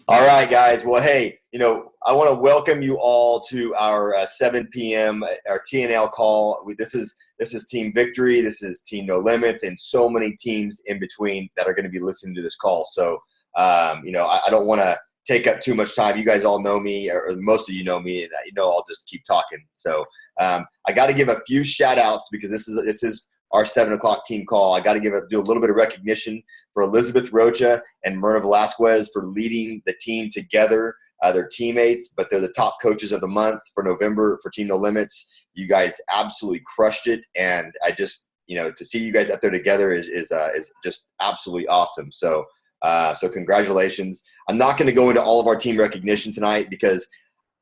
All right, guys. Well, hey, I want to welcome you all to our 7 p.m. our TNL call. This is Team Victory. This is Team No Limits, and so many teams in between that are going to be listening to this call. So, I don't want to take up too much time. You guys all know me, or most of you know me, and I'll just keep talking. So, I got to give a few shout outs because this is our 7 o'clock team call. I got to do a little bit of recognition for Elizabeth Rocha and Myrna Velasquez for leading the team together. They're teammates, but they're the top coaches of the month for November for Team No Limits. You guys absolutely crushed it, and I just to see you guys up there together is just absolutely awesome. So congratulations. I'm not going to go into all of our team recognition tonight because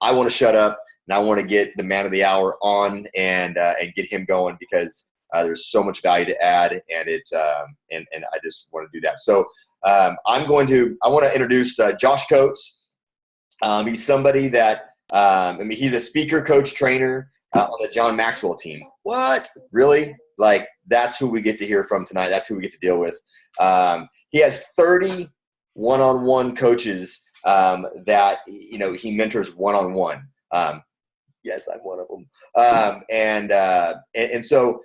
I want to shut up and I want to get the man of the hour on and get him going because there's so much value to add, and it's and I just want to do that. So I want to introduce Josh Coates. He's somebody that he's a speaker, coach, trainer on the John Maxwell team. What? Really? Like, that's who we get to hear from tonight. That's who we get to deal with. He has 30 one-on-one coaches that he mentors one-on-one. Yes, I'm one of them. And so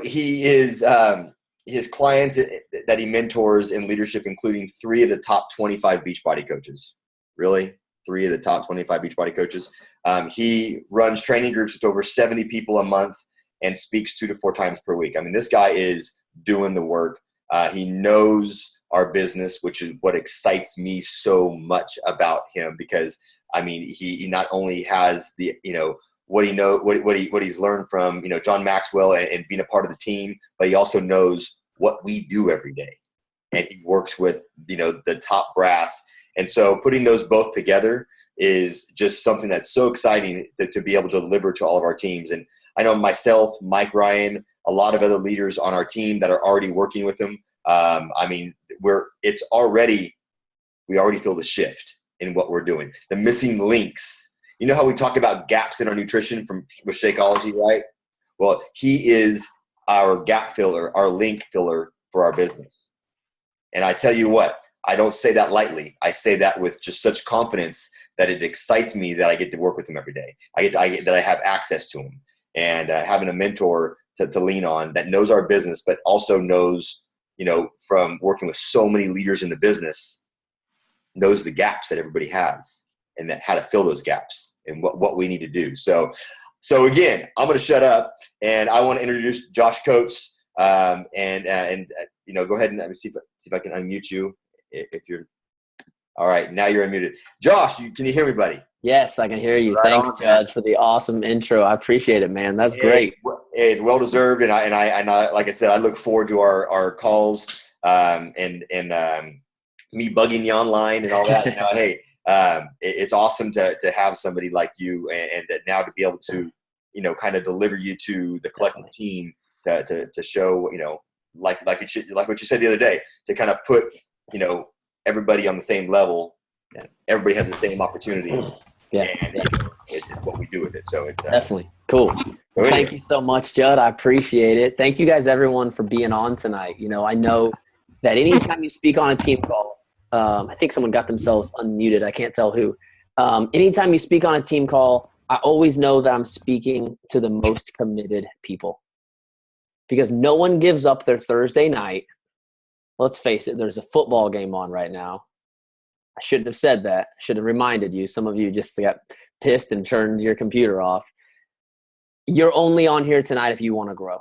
he is his clients that he mentors in leadership, including 3 of the top 25 Beachbody coaches. Really? 3 of the top 25 Beachbody coaches. He runs training groups with over 70 people a month and speaks 2 to 4 times per week. I mean, this guy is doing the work. He knows our business, which is what excites me so much about him because, he not only has the, what he's learned from, John Maxwell and being a part of the team, but he also knows what we do every day. And he works with, the top brass. And so putting those both together is just something that's so exciting to be able to deliver to all of our teams. And I know myself, Mike Ryan, a lot of other leaders on our team that are already working with him. We already feel the shift in what we're doing. The missing links. You know how we talk about gaps in our nutrition with Shakeology, right? Well, he is our gap filler, our link filler for our business. And I tell you what, I don't say that lightly. I say that with just such confidence that it excites me that I get to work with him every day. That I have access to him and having a mentor to lean on that knows our business, but also knows, from working with so many leaders in the business, knows the gaps that everybody has and that how to fill those gaps and what we need to do. So again, I'm going to shut up and I want to introduce Josh Coates. Go ahead and let me see if I can unmute you if you're all right. Now you're unmuted. Josh, can you hear me, buddy? Yes, I can hear you. Right. Thanks, Judge, for the awesome intro. I appreciate it, man. That's great. It's well deserved, and I like I said, I look forward to our calls and me bugging you online and all that. Hey, it's awesome to have somebody like you, and now to be able to kind of deliver you to the collective team to show like what you said the other day, to kind of put everybody on the same level. Everybody has the same opportunity. Yeah, and it's what we do with it. So it's definitely cool. So anyway. Thank you so much, Judd. I appreciate it. Thank you guys, everyone, for being on tonight. I know that anytime you speak on a team call, I think someone got themselves unmuted. I can't tell who. Anytime you speak on a team call, I always know that I'm speaking to the most committed people because no one gives up their Thursday night. Let's face it, there's a football game on right now. I shouldn't have said that. I should have reminded you. Some of you just got pissed and turned your computer off. You're only on here tonight if you want to grow.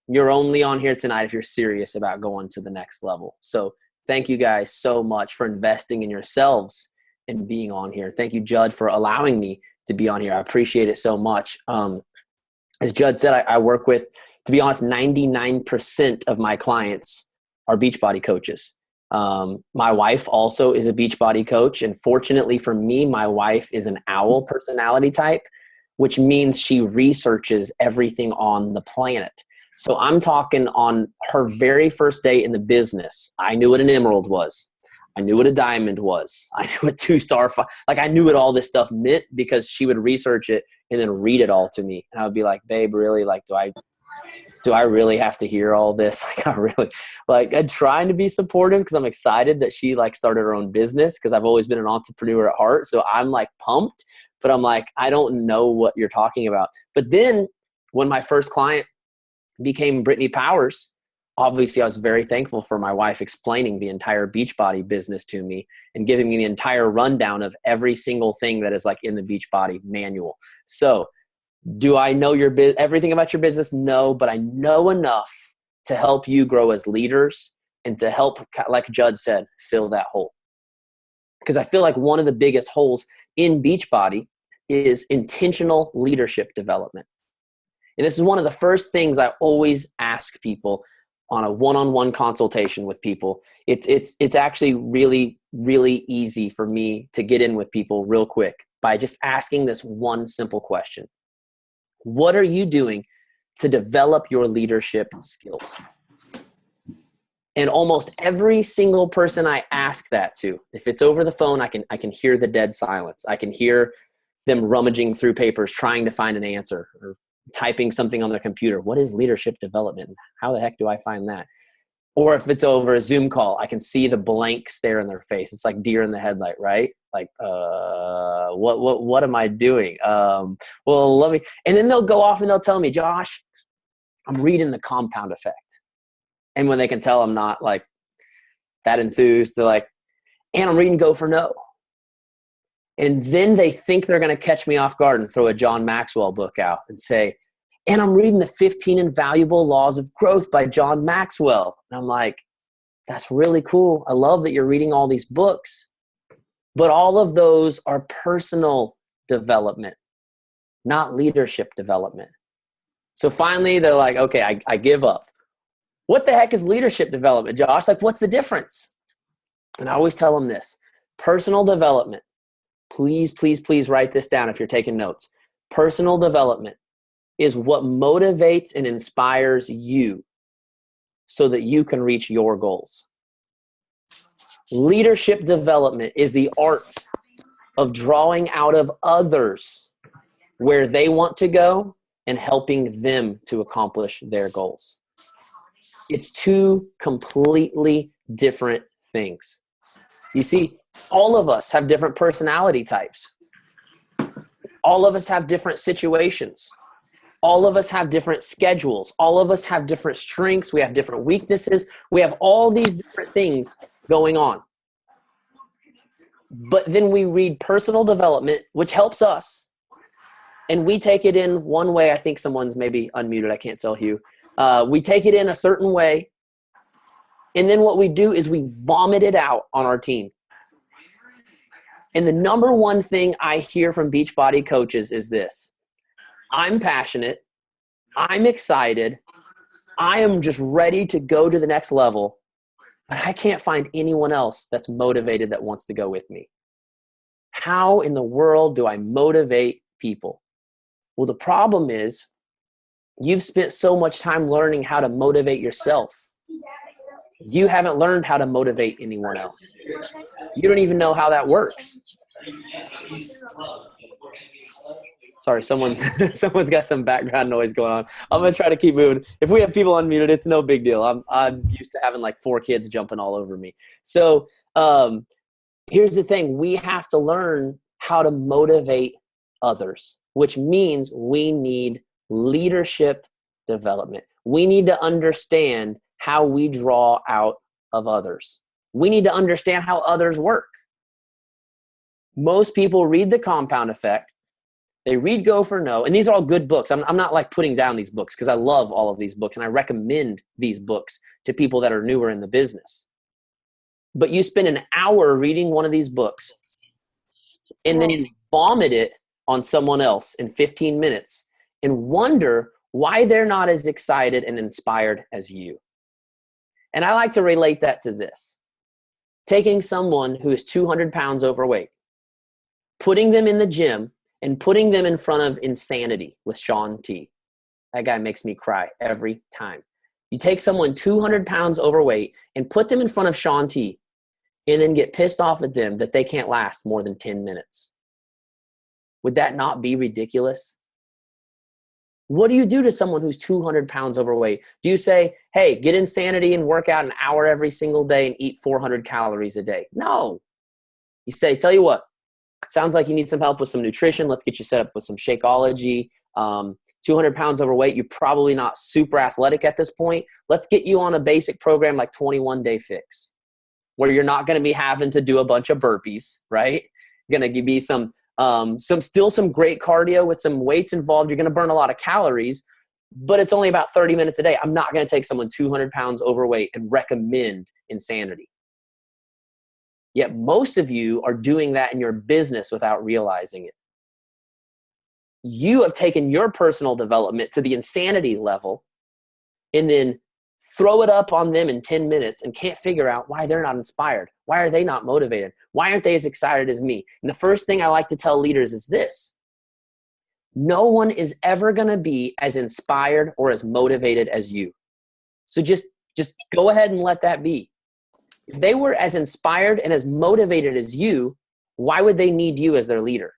You're only on here tonight if you're serious about going to the next level. So thank you guys so much for investing in yourselves and being on here. Thank you, Judd, for allowing me to be on here. I appreciate it so much. As Judd said, I work with, to be honest, 99% of my clients are Beachbody coaches. My wife also is a Beachbody coach. And fortunately for me, my wife is an owl personality type, which means she researches everything on the planet. So I'm talking on her very first day in the business. I knew what an emerald was. I knew what a diamond was. I knew what 2-star, I knew what all this stuff meant because she would research it and then read it all to me. And I would be like, babe, really? do I really have to hear all this? I'm trying to be supportive because I'm excited that she like started her own business, because I've always been an entrepreneur at heart. So I'm like pumped, but I'm like, I don't know what you're talking about. But then when my first client became Brittany Powers, obviously I was very thankful for my wife explaining the entire Beachbody business to me and giving me the entire rundown of every single thing that is like in the Beachbody manual. So do I know everything about your business? No, but I know enough to help you grow as leaders and to help, like Judd said, fill that hole. Because I feel like one of the biggest holes in Beachbody is intentional leadership development. And this is one of the first things I always ask people on a one-on-one consultation with people. It's actually really, really easy for me to get in with people real quick by just asking this one simple question. What are you doing to develop your leadership skills? And almost every single person I ask that to, if it's over the phone, I can hear the dead silence. I can hear them rummaging through papers, trying to find an answer, or typing something on their computer. What is leadership development? How the heck do I find that? Or if it's over a Zoom call, I can see the blank stare in their face. It's like deer in the headlight, right? Like, what am I doing? Well, let me, and then they'll go off and they'll tell me, Josh, I'm reading The Compound Effect. And when they can tell I'm not like that enthused, they're like, and I'm reading Go for No. And then they think they're going to catch me off guard and throw a John Maxwell book out and say, and I'm reading the 15 Invaluable Laws of Growth by John Maxwell. And I'm like, that's really cool. I love that you're reading all these books. But all of those are personal development, not leadership development. So finally, they're like, okay, I give up. What the heck is leadership development, Josh? Like, what's the difference? And I always tell them this. Personal development. Please, please, please write this down if you're taking notes. Personal development is what motivates and inspires you so that you can reach your goals. Leadership development is the art of drawing out of others where they want to go and helping them to accomplish their goals. It's two completely different things. You see, all of us have different personality types. All of us have different situations. All of us have different schedules. All of us have different strengths. We have different weaknesses. We have all these different things going on. But then we read personal development, which helps us. And we take it in one way. I think someone's maybe unmuted. I can't tell Hugh. We take it in a certain way. And then what we do is we vomit it out on our team. And the number one thing I hear from Beachbody coaches is this. I'm passionate. I'm excited. I am just ready to go to the next level. But I can't find anyone else that's motivated that wants to go with me. How in the world do I motivate people? Well, the problem is you've spent so much time learning how to motivate yourself. You haven't learned how to motivate anyone else. You don't even know how that works. Sorry, someone's got some background noise going on. I'm gonna try to keep moving. If we have people unmuted, it's no big deal. I'm used to having like 4 kids jumping all over me. So here's the thing: we have to learn how to motivate others, which means we need leadership development. We need to understand how we draw out of others. We need to understand how others work. Most people read The Compound Effect. They read Go for No. And these are all good books. I'm not like putting down these books because I love all of these books and I recommend these books to people that are newer in the business. But you spend an hour reading one of these books and then you vomit it on someone else in 15 minutes and wonder why they're not as excited and inspired as you. And I like to relate that to this. Taking someone who is 200 pounds overweight, putting them in the gym and putting them in front of Insanity with Shaun T. That guy makes me cry every time. You take someone 200 pounds overweight and put them in front of Shaun T and then get pissed off at them that they can't last more than 10 minutes. Would that not be ridiculous? What do you do to someone who's 200 pounds overweight? Do you say, hey, get Insanity and work out an hour every single day and eat 400 calories a day? No. You say, tell you what, sounds like you need some help with some nutrition. Let's get you set up with some Shakeology. 200 pounds overweight, you're probably not super athletic at this point. Let's get you on a basic program like 21 Day Fix, where you're not going to be having to do a bunch of burpees, right? Going to give you some great cardio with some weights involved. You're going to burn a lot of calories, but it's only about 30 minutes a day. I'm not going to take someone 200 pounds overweight and recommend Insanity. Yet most of you are doing that in your business without realizing it. You have taken your personal development to the Insanity level and then throw it up on them in 10 minutes and can't figure out why they're not inspired. Why are they not motivated? Why aren't they as excited as me? And the first thing I like to tell leaders is this: no one is ever going to be as inspired or as motivated as you. So just go ahead and let that be. If they were as inspired and as motivated as you, why would they need you as their leader?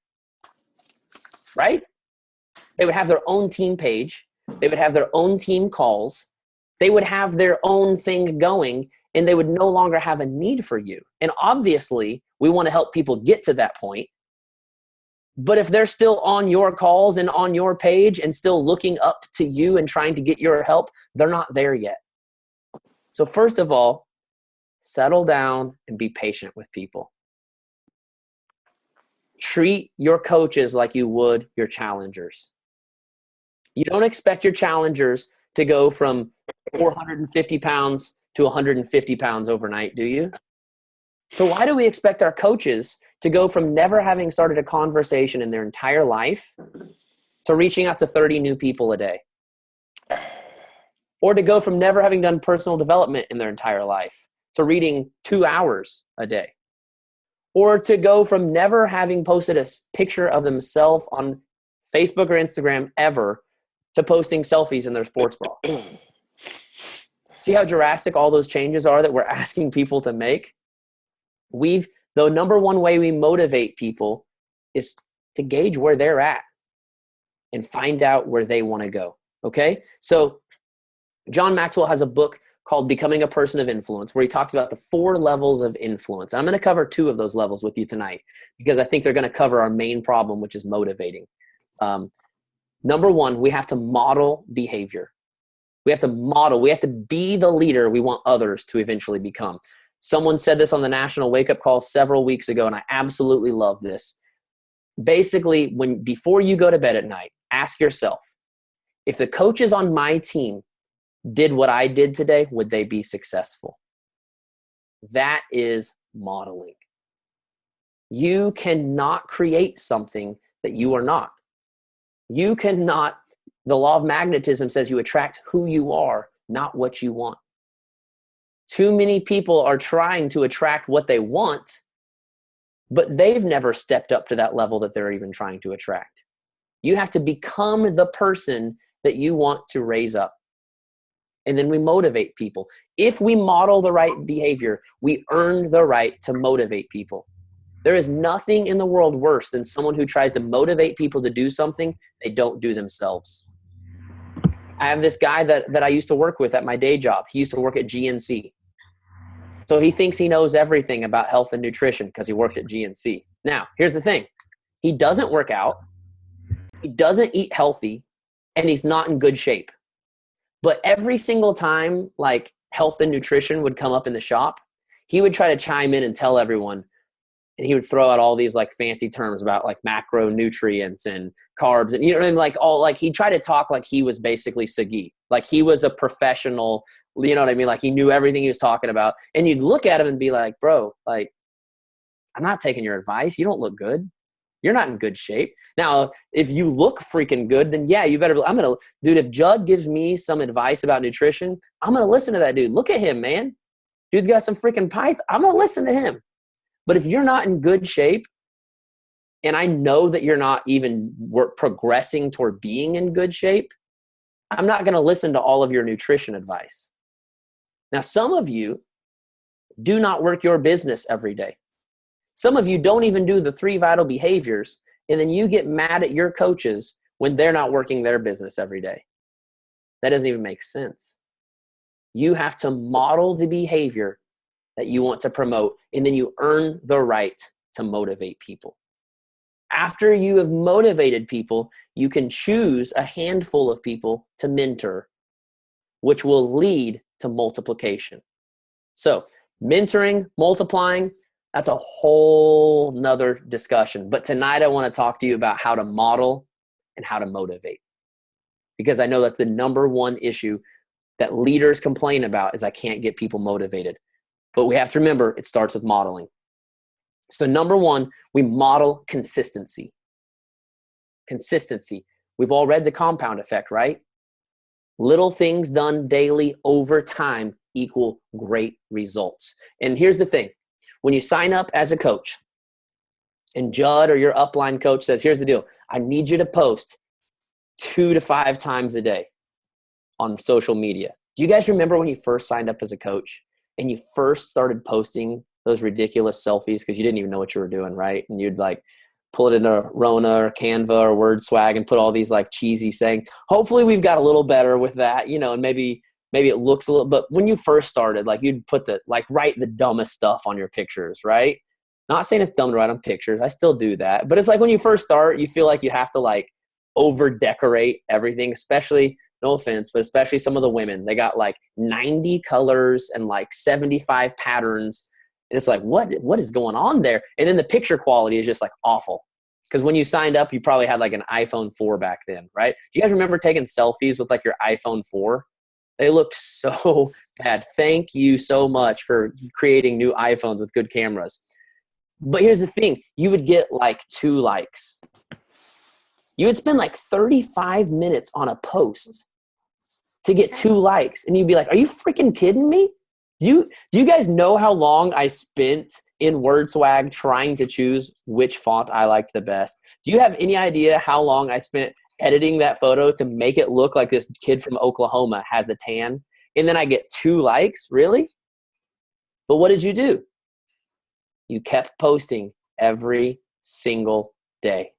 Right? They would have their own team page. They would have their own team calls. They would have their own thing going, and they would no longer have a need for you. And obviously, we want to help people get to that point. But if they're still on your calls and on your page and still looking up to you and trying to get your help, they're not there yet. So first of all, settle down and be patient with people. Treat your coaches like you would your challengers. You don't expect your challengers to go from 450 pounds to 150 pounds overnight, do you? So why do we expect our coaches to go from never having started a conversation in their entire life to reaching out to 30 new people a day? Or to go from never having done personal development in their entire life to reading 2 hours a day? Or to go from never having posted a picture of themselves on Facebook or Instagram ever to posting selfies in their sports bra? See how drastic all those changes are that we're asking people to make? The number one way we motivate people is to gauge where they're at and find out where they want to go. Okay? So John Maxwell has a book called Becoming a Person of Influence, where he talks about the 4 levels of influence. And I'm going to cover 2 of those levels with you tonight because I think they're going to cover our main problem, which is motivating. Number 1, we have to model behavior. We have to be the leader we want others to eventually become. Someone said this on the National Wake Up Call several weeks ago, and I absolutely love this. Basically, before you go to bed at night, ask yourself, if the coaches on my team did what I did today, would they be successful? That is modeling. You cannot create something that you are not. You cannot. The law of magnetism says you attract who you are, not what you want. Too many people are trying to attract what they want, but they've never stepped up to that level that they're even trying to attract. You have to become the person that you want to raise up. And then we motivate people. If we model the right behavior, we earn the right to motivate people. There is nothing in the world worse than someone who tries to motivate people to do something they don't do themselves. I have this guy that I used to work with at my day job. He used to work at GNC. So he thinks he knows everything about health and nutrition because he worked at GNC. Now, here's the thing. He doesn't work out. He doesn't eat healthy, and he's not in good shape. But every single time like health and nutrition would come up in the shop, he would try to chime in and tell everyone, and he would throw out all these like fancy terms about like macronutrients and carbs, and you know what I mean? Like he tried to talk like he was basically Sagi, like he was a professional, you know what I mean? Like he knew everything he was talking about. And you'd look at him and be like, bro, like, I'm not taking your advice. You don't look good. You're not in good shape. Now, if you look freaking good, then yeah, you better, dude, if Judd gives me some advice about nutrition, I'm going to listen to that dude. Look at him, man. Dude's got some freaking python. I'm going to listen to him. But if you're not in good shape, and I know that you're not even progressing toward being in good shape, I'm not going to listen to all of your nutrition advice. Now, some of you do not work your business every day. Some of you don't even do the 3 vital behaviors, and then you get mad at your coaches when they're not working their business every day? That doesn't even make sense. You have to model the behavior that you want to promote, and then you earn the right to motivate people. After you have motivated people, you can choose a handful of people to mentor, which will lead to multiplication. So mentoring, multiplying, that's a whole nother discussion. But tonight I want to talk to you about how to model and how to motivate. Because I know that's the number one issue that leaders complain about is I can't get people motivated. But we have to remember it starts with modeling. So number one, we model consistency. Consistency. We've all read the compound effect, right? Little things done daily over time equal great results. And here's the thing. When you sign up as a coach and Judd or your upline coach says, here's the deal. I need you to post 2 to 5 times a day on social media. Do you guys remember when you first signed up as a coach and you first started posting those ridiculous selfies because you didn't even know what you were doing, right? And you'd like pull it into Rona or Canva or WordSwag and put all these like cheesy saying. Hopefully we've got a little better with that, and maybe it looks a little, but when you first started, like you'd put write the dumbest stuff on your pictures, right? Not saying it's dumb to write on pictures. I still do that. But it's like when you first start, you feel like you have to like over decorate everything, especially, no offense, but especially some of the women. They got like 90 colors and like 75 patterns. And it's like, what is going on there? And then the picture quality is just like awful. Because when you signed up, you probably had like an iPhone 4 back then, right? Do you guys remember taking selfies with like your iPhone 4? They looked so bad. Thank you so much for creating new iPhones with good cameras. But here's the thing. You would get like 2 likes. You would spend like 35 minutes on a post to get 2 likes. And you'd be like, are you freaking kidding me? Do you guys know how long I spent in WordSwag trying to choose which font I liked the best? Do you have any idea how long I spent editing that photo to make it look like this kid from Oklahoma has a tan? And then I get 2 likes? Really? But what did you do? You kept posting every single day.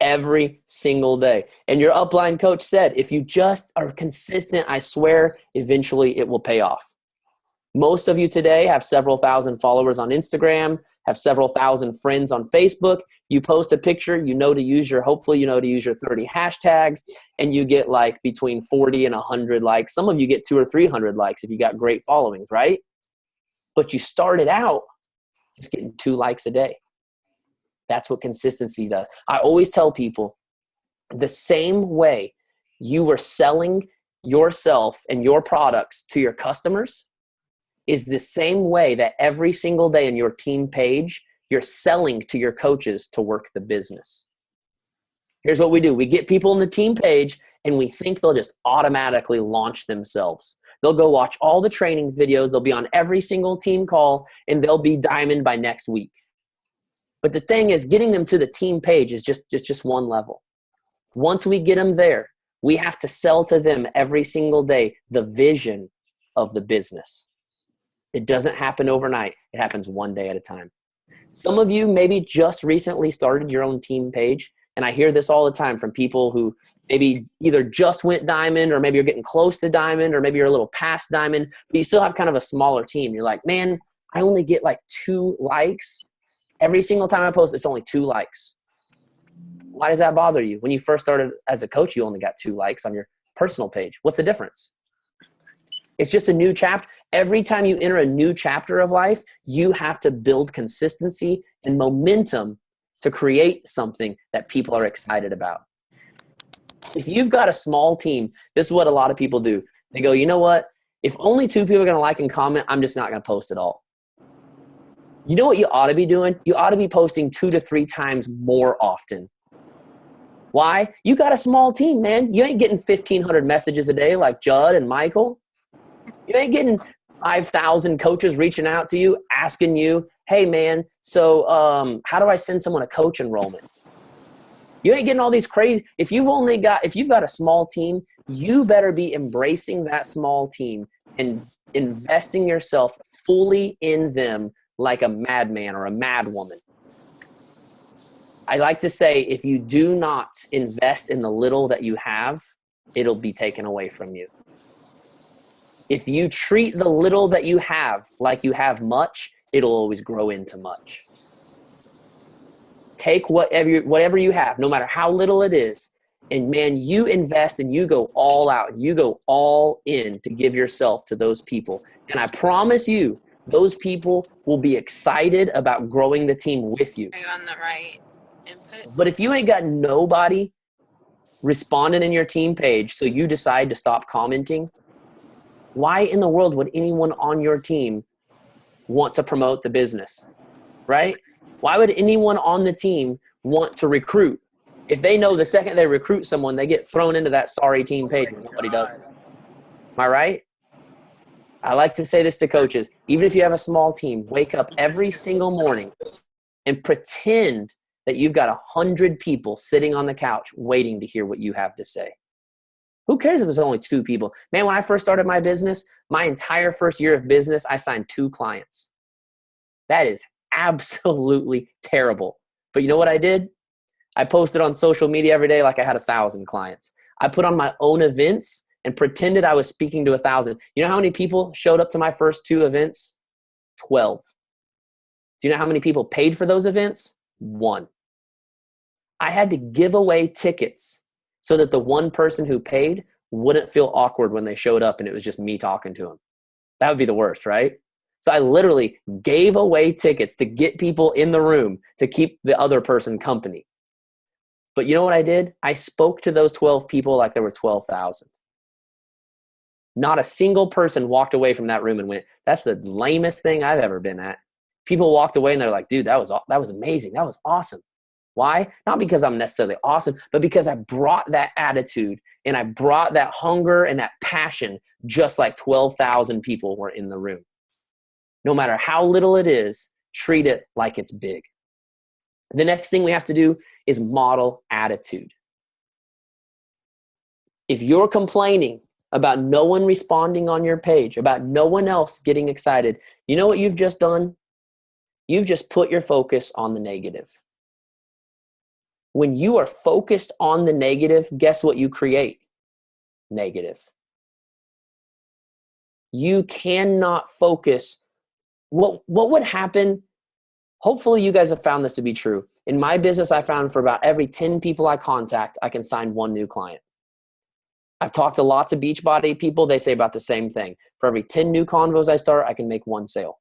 Every single day. And your upline coach said, if you just are consistent, I swear, eventually it will pay off. Most of you today have several thousand followers on Instagram, have several thousand friends on Facebook. You post a picture, hopefully you know to use your 30 hashtags, and you get like between 40 and 100 likes. Some of you get 200 or 300 likes if you got great followings, right? But you started out just getting 2 likes a day. That's what consistency does. I always tell people the same way you were selling yourself and your products to your customers is the same way that every single day in your team page, you're selling to your coaches to work the business. Here's what we do. We get people in the team page and we think they'll just automatically launch themselves. They'll go watch all the training videos. They'll be on every single team call and they'll be diamond by next week. But the thing is, getting them to the team page is just one level. Once we get them there, we have to sell to them every single day the vision of the business. It doesn't happen overnight. It happens one day at a time. Some of you maybe just recently started your own team page, and I hear this all the time from people who maybe either just went diamond or maybe you're getting close to diamond or maybe you're a little past diamond, but you still have kind of a smaller team. You're like, man, I only get like 2 likes. Every single time I post, it's only 2 likes. Why does that bother you? When you first started as a coach, you only got 2 likes on your personal page. What's the difference? It's just a new chapter. Every time you enter a new chapter of life, you have to build consistency and momentum to create something that people are excited about. If you've got a small team, this is what a lot of people do. They go, you know what? If only 2 people are going to like and comment, I'm just not going to post at all. You know what you ought to be doing? You ought to be posting 2 to 3 times more often. Why? You got a small team, man. You ain't getting 1,500 messages a day like Judd and Michael. You ain't getting 5,000 coaches reaching out to you, asking you, hey, man, so how do I send someone a coach enrollment? You ain't getting all these crazy. If you've got a small team, you better be embracing that small team and investing yourself fully in them like a madman or a madwoman. I like to say, if you do not invest in the little that you have, it'll be taken away from you. If you treat the little that you have like you have much, it'll always grow into much. Take whatever you have, no matter how little it is, and man, you invest and you go all out. You go all in to give yourself to those people. And I promise you, those people will be excited about growing the team with you. Are you on the right input? But if you ain't got nobody responding in your team page, so you decide to stop commenting, why in the world would anyone on your team want to promote the business, right? Why would anyone on the team want to recruit? If they know the second they recruit someone, they get thrown into that sorry team page and nobody does it. Am I right? I like to say this to coaches. Even if you have a small team, wake up every single morning and pretend that you've got 100 people sitting on the couch waiting to hear what you have to say. Who cares if there's only 2 people? Man, when I first started my business, my entire first year of business, I signed 2 clients. That is absolutely terrible. But you know what I did? I posted on social media every day like I had 1,000 clients. I put on my own events and pretended I was speaking to 1,000. You know how many people showed up to my first 2 events? 12. Do you know how many people paid for those events? 1. I had to give away tickets so that the one person who paid wouldn't feel awkward when they showed up and it was just me talking to them. That would be the worst, right? So I literally gave away tickets to get people in the room to keep the other person company. But you know what I did? I spoke to those 12 people like there were 12,000. Not a single person walked away from that room and went, that's the lamest thing I've ever been at. People walked away and they're like, dude, that was amazing. That was awesome. Why? Not because I'm necessarily awesome, but because I brought that attitude and I brought that hunger and that passion just like 12,000 people were in the room. No matter how little it is, treat it like it's big. The next thing we have to do is model attitude. If you're complaining about no one responding on your page, about no one else getting excited, you know what you've just done? You've just put your focus on the negative. When you are focused on the negative, guess what you create? Negative. You cannot focus. What would happen? Hopefully you guys have found this to be true. In my business, I found for about every 10 people I contact, I can sign 1 new client. I've talked to lots of Beachbody people. They say about the same thing. For every 10 new convos I start, I can make 1 sale.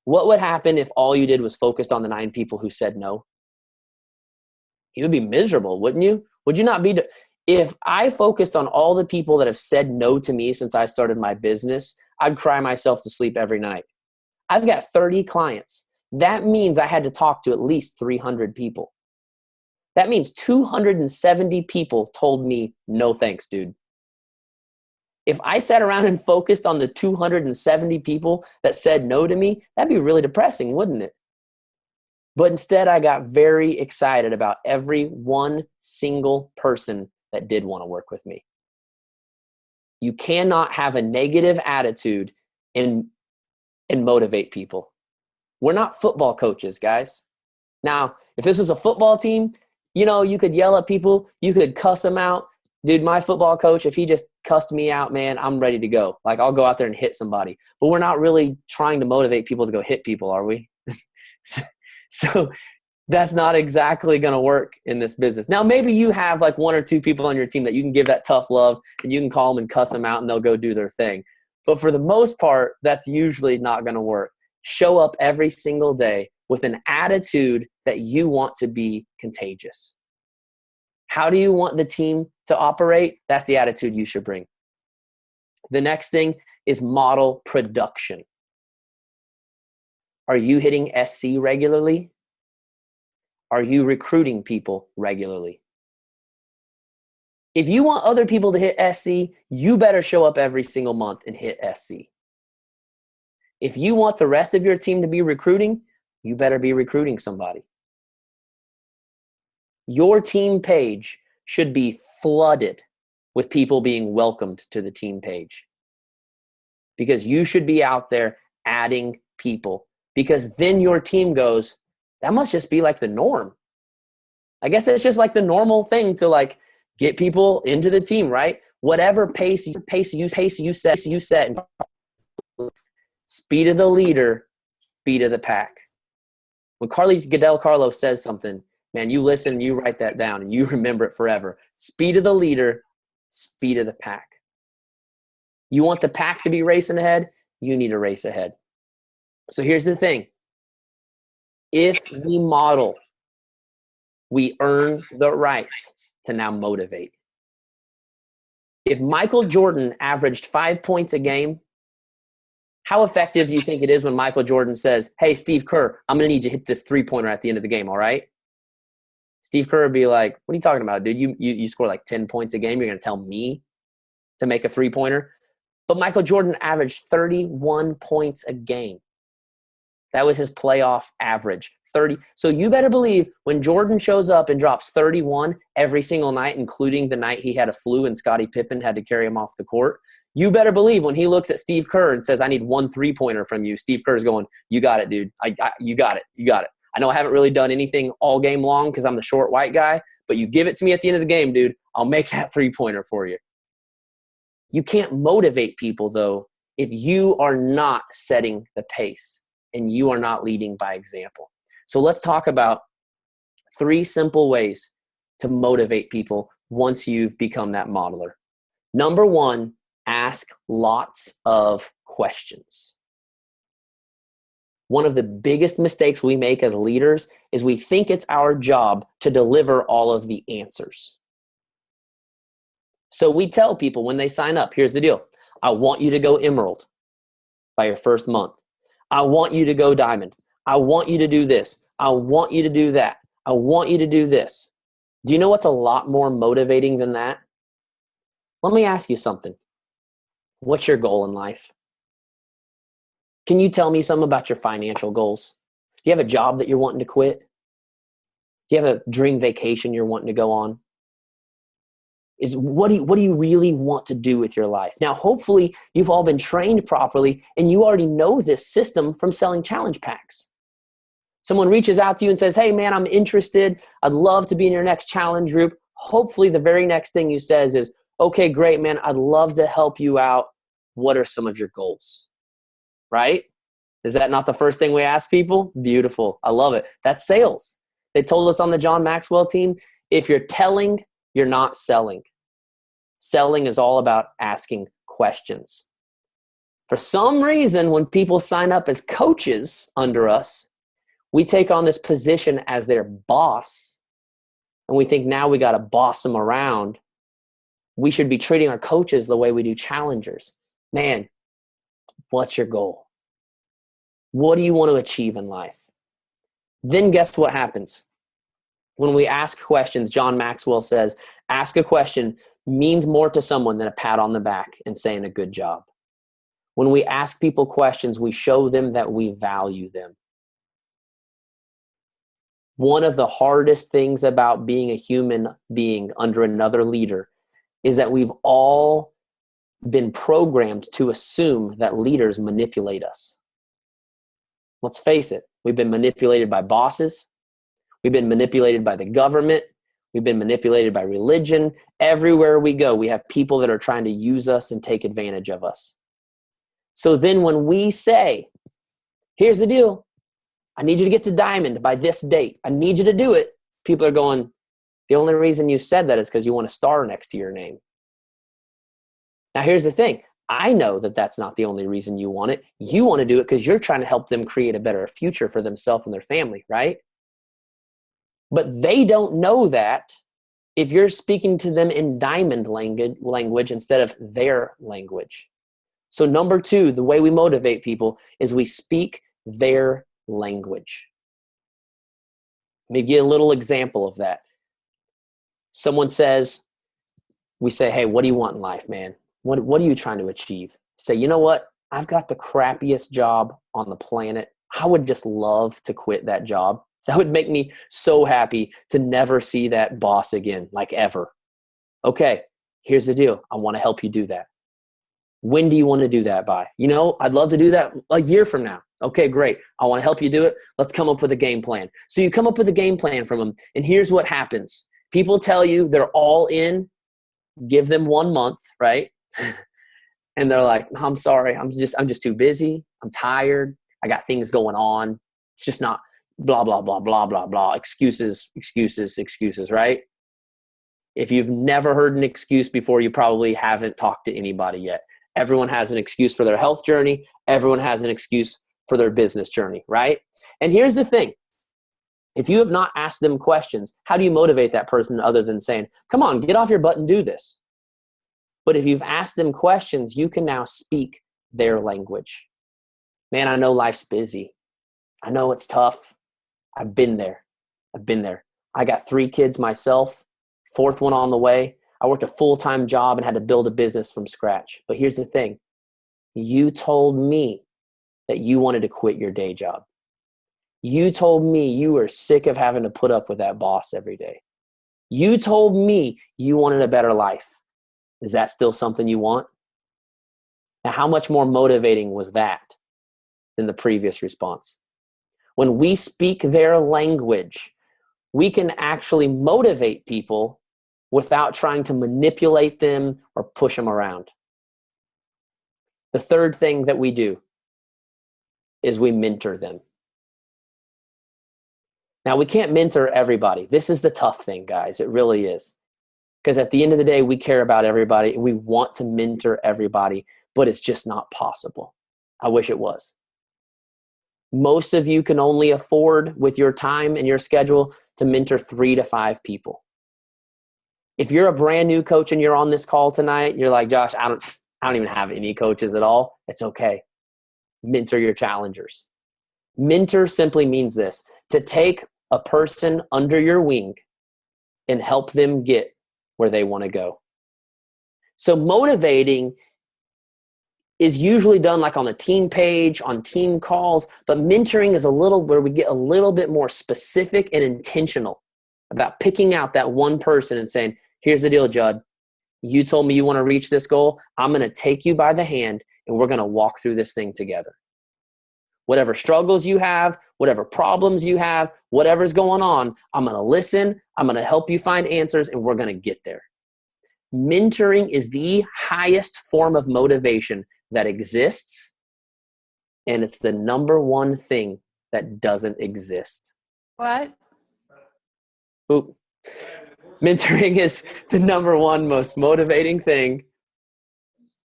What would happen if all you did was focused on the 9 people who said no? You'd be miserable, wouldn't you? Would you not be? If I focused on all the people that have said no to me since I started my business, I'd cry myself to sleep every night. I've got 30 clients. That means I had to talk to at least 300 people. That means 270 people told me, no thanks, dude. If I sat around and focused on the 270 people that said no to me, that'd be really depressing, wouldn't it? But instead, I got very excited about every one single person that did want to work with me. You cannot have a negative attitude and motivate people. We're not football coaches, guys. Now, if this was a football team, you could yell at people, you could cuss them out. Dude, my football coach, if he just cussed me out, man, I'm ready to go. Like, I'll go out there and hit somebody. But we're not really trying to motivate people to go hit people, are we? So that's not exactly going to work in this business. Now, maybe you have like 1 or 2 people on your team that you can give that tough love and you can call them and cuss them out and they'll go do their thing. But for the most part, that's usually not going to work. Show up every single day with an attitude that you want to be contagious. How do you want the team to operate? That's the attitude you should bring. The next thing is model production. Are you hitting SC regularly? Are you recruiting people regularly? If you want other people to hit SC, you better show up every single month and hit SC. If you want the rest of your team to be recruiting, you better be recruiting somebody. Your team page should be flooded with people being welcomed to the team page, because you should be out there adding people, because then your team goes, that must just be like the norm. I guess it's just like the normal thing to like get people into the team, right? Whatever pace you set. Speed of the leader, speed of the pack. When Goodell Carlos says something, man, you listen and you write that down and you remember it forever. Speed of the leader, speed of the pack. You want the pack to be racing ahead, you need to race ahead. So here's the thing. If we model, we earn the right to now motivate. If Michael Jordan averaged 5 points a game, how effective do you think it is when Michael Jordan says, hey, Steve Kerr, I'm going to need you to hit this three-pointer at the end of the game, all right? Steve Kerr would be like, what are you talking about, dude? You score like 10 points a game. You're going to tell me to make a three-pointer? But Michael Jordan averaged 31 points a game. That was his playoff average, 30. So you better believe when Jordan shows up and drops 31 every single night, including the night he had a flu and Scottie Pippen had to carry him off the court, you better believe when he looks at Steve Kerr and says, I need one three-pointer from you, Steve Kerr's going, you got it, dude. You got it. You got it. I know I haven't really done anything all game long because I'm the short white guy, but you give it to me at the end of the game, dude. I'll make that three-pointer for you. You can't motivate people, though, if you are not setting the pace and you are not leading by example. So let's talk about 3 simple ways to motivate people once you've become that modeler. Number 1, ask lots of questions. One of the biggest mistakes we make as leaders is we think it's our job to deliver all of the answers. So we tell people when they sign up, here's the deal. I want you to go Emerald by your first month. I want you to go Diamond. I want you to do this. I want you to do that. I want you to do this. Do you know what's a lot more motivating than that? Let me ask you something. What's your goal in life? Can you tell me something about your financial goals? Do you have a job that you're wanting to quit? Do you have a dream vacation you're wanting to go on? What do you really want to do with your life? Now, hopefully you've all been trained properly and you already know this system from selling challenge packs. Someone reaches out to you and says, hey man, I'm interested. I'd love to be in your next challenge group. Hopefully the very next thing you says is, okay, great, man. I'd love to help you out. What are some of your goals? Right? Is that not the first thing we ask people? Beautiful. I love it. That's sales. They told us on the John Maxwell team, if you're telling, you're not selling. Selling is all about asking questions. For some reason, when people sign up as coaches under us, we take on this position as their boss, and we think now we got to boss them around. We should be treating our coaches the way we do challengers. Man, what's your goal? What do you want to achieve in life? Then guess what happens? When we ask questions, John Maxwell says, ask a question means more to someone than a pat on the back and saying a good job. When we ask people questions, we show them that we value them. One of the hardest things about being a human being under another leader is that we've all been programmed to assume that leaders manipulate us. Let's face it, we've been manipulated by bosses. We've been manipulated by the government. We've been manipulated by religion. Everywhere we go, we have people that are trying to use us and take advantage of us. So then when we say, here's the deal, I need you to get to Diamond by this date. I need you to do it. People are going, the only reason you said that is because you want a star next to your name. Now, here's the thing. I know that that's not the only reason you want it. You want to do it because you're trying to help them create a better future for themselves and their family, right? But they don't know that if you're speaking to them in Diamond language instead of their language. So number 2, the way we motivate people is we speak their language. Let me give you a little example of that. Someone says, we say, hey, what do you want in life, man? What are you trying to achieve? Say, you know what? I've got the crappiest job on the planet. I would just love to quit that job. That would make me so happy to never see that boss again, like ever. Okay, here's the deal. I want to help you do that. When do you want to do that by? You know, I'd love to do that a year from now. Okay, great. I want to help you do it. Let's come up with a game plan. So you come up with a game plan from them, and here's what happens. People tell you they're all in. Give them 1 month, right? And they're like, I'm sorry. I'm just too busy. I'm tired. I got things going on. It's just not blah, blah, blah, blah, blah, blah. Excuses, excuses, excuses, right? If you've never heard an excuse before, you probably haven't talked to anybody yet. Everyone has an excuse for their health journey. Everyone has an excuse for their business journey, right? And here's the thing. If you have not asked them questions, how do you motivate that person other than saying, come on, get off your butt and do this? But if you've asked them questions, you can now speak their language. Man, I know life's busy. I know it's tough. I've been there. I got 3 kids myself, 4th one on the way. I worked a full-time job and had to build a business from scratch. But here's the thing. You told me that you wanted to quit your day job. You told me you were sick of having to put up with that boss every day. You told me you wanted a better life. Is that still something you want? Now, how much more motivating was that than the previous response? When we speak their language, we can actually motivate people without trying to manipulate them or push them around. The third thing that we do is we mentor them. Now, we can't mentor everybody. This is the tough thing, guys. It really is. Because at the end of the day, we care about everybody and we want to mentor everybody, but it's just not possible. I wish it was. Most of you can only afford, with your time and your schedule, to mentor 3 to 5 people. If you're a brand new coach and you're on this call tonight, you're like, Josh, I don't even have any coaches at all. It's okay. Mentor your challengers. Mentor simply means this: to take a person under your wing and help them get where they want to go. So motivating is usually done like on the team page, on team calls, but mentoring is a little where we get a little bit more specific and intentional about picking out that one person and saying, here's the deal, Judd. You told me you want to reach this goal. I'm going to take you by the hand and we're going to walk through this thing together. Whatever struggles you have, whatever problems you have, whatever's going on, I'm going to listen. I'm going to help you find answers and we're going to get there. Mentoring is the highest form of motivation that exists, and it's the number one thing that doesn't exist. What? Ooh. Mentoring is the number one most motivating thing,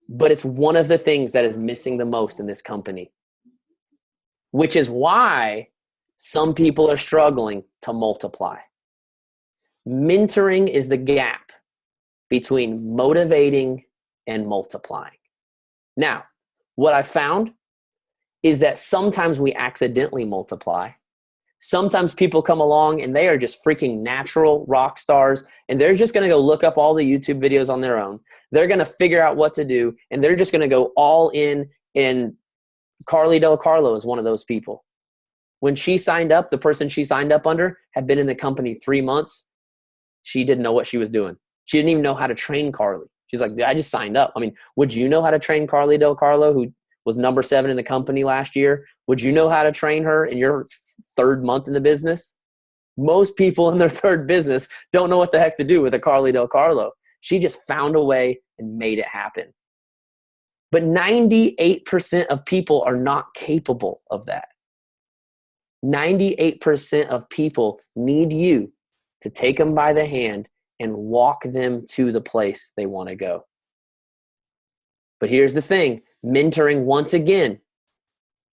but it's one of the things that is missing the most in this company, which is why some people are struggling to multiply. Mentoring is the gap between motivating and multiplying. Now, what I found is that sometimes we accidentally multiply. Sometimes people come along and they are just freaking natural rock stars and they're just going to go look up all the YouTube videos on their own. They're going to figure out what to do and they're just going to go all in. And Carly Del Carlo is one of those people. When she signed up, the person she signed up under had been in the company 3 months. She didn't know what she was doing. She didn't even know how to train Carly. She's like, I just signed up. I mean, would you know how to train Carly Del Carlo, who was number 7 in the company last year? Would you know how to train her in your 3rd month in the business? Most people in their 3rd business don't know what the heck to do with a Carly Del Carlo. She just found a way and made it happen. But 98% of people are not capable of that. 98% of people need you to take them by the hand and walk them to the place they want to go. But here's the thing. Mentoring, once again,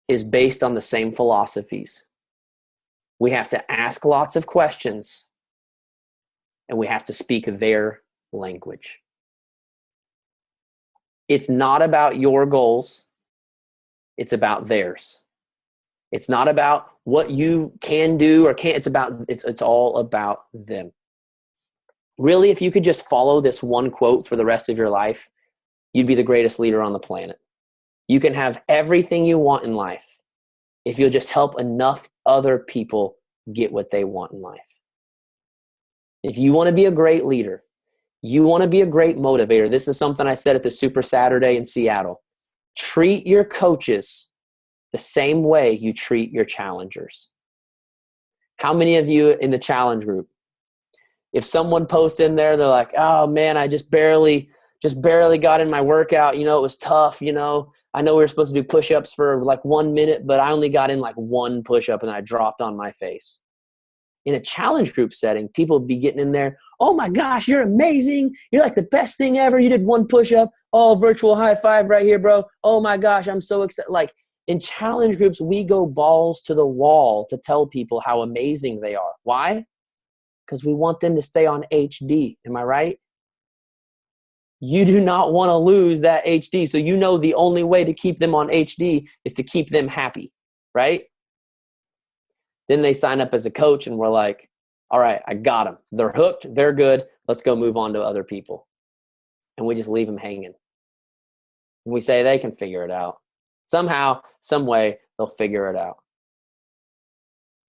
is based on the same philosophies. We have to ask lots of questions, and we have to speak their language. It's not about your goals. It's about theirs. It's not about what you can do or can't. It's all about them. Really, if you could just follow this one quote for the rest of your life, you'd be the greatest leader on the planet. You can have everything you want in life if you'll just help enough other people get what they want in life. If you want to be a great leader, you want to be a great motivator. This is something I said at the Super Saturday in Seattle. Treat your coaches the same way you treat your challengers. How many of you in the challenge group, if someone posts in there, they're like, oh man, I just barely got in my workout. It was tough. I know we were supposed to do push-ups for like 1 minute, but I only got in like one push-up and I dropped on my face. In a challenge group setting, people would be getting in there. Oh my gosh, you're amazing. You're like the best thing ever. You did one push-up. Oh, virtual high five right here, bro. Oh my gosh, I'm so excited. Like in challenge groups, we go balls to the wall to tell people how amazing they are. Why? Because we want them to stay on HD. Am I right? You do not want to lose that HD. So the only way to keep them on HD is to keep them happy, right? Then they sign up as a coach and we're like, all right, I got them. They're hooked. They're good. Let's go move on to other people. And we just leave them hanging. And we say they can figure it out. Somehow, some way, they'll figure it out.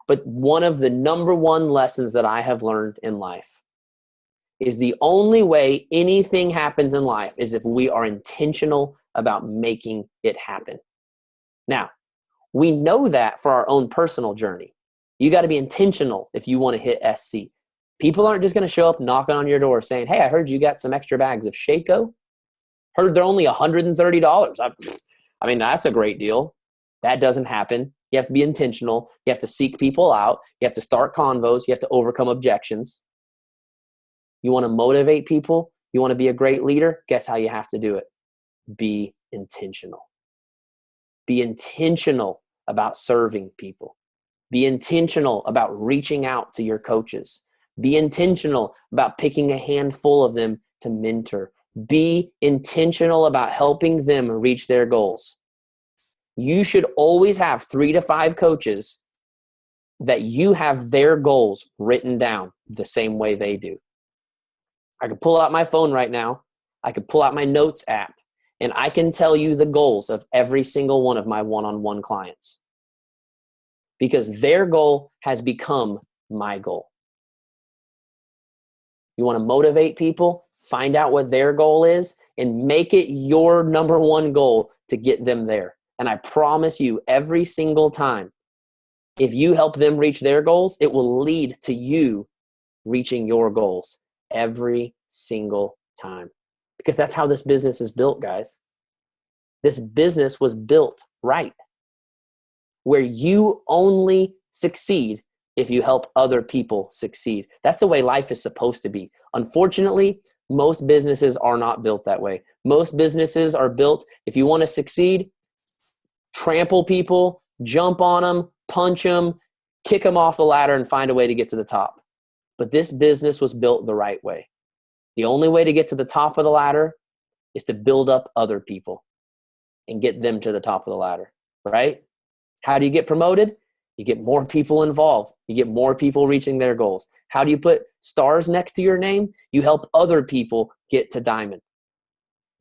But one of the number one lessons that I have learned in life is the only way anything happens in life is if we are intentional about making it happen. Now, we know that for our own personal journey. You got to be intentional if you want to hit SC. People aren't just going to show up knocking on your door saying, hey, I heard you got some extra bags of Shaco. Heard they're only $130. I mean, that's a great deal. That doesn't happen. You have to be intentional. You have to seek people out. You have to start convos. You have to overcome objections. You want to motivate people? You want to be a great leader? Guess how you have to do it? Be intentional. Be intentional about serving people. Be intentional about reaching out to your coaches. Be intentional about picking a handful of them to mentor. Be intentional about helping them reach their goals. You should always have 3 to 5 coaches that you have their goals written down the same way they do. I could pull out my phone right now. I could pull out my notes app, and I can tell you the goals of every single one of my one-on-one clients, because their goal has become my goal. You want to motivate people? Find out what their goal is and make it your number one goal to get them there. And I promise you, every single time, if you help them reach their goals, it will lead to you reaching your goals every single time. Because that's how this business is built, guys. This business was built right, where you only succeed if you help other people succeed. That's the way life is supposed to be. Unfortunately, most businesses are not built that way. Most businesses are built, if you want to succeed, trample people, jump on them, punch them, kick them off the ladder, and find a way to get to the top. But this business was built the right way. The only way to get to the top of the ladder is to build up other people and get them to the top of the ladder, right? How do you get promoted? You get more people involved. You get more people reaching their goals. How do you put stars next to your name? You help other people get to diamond.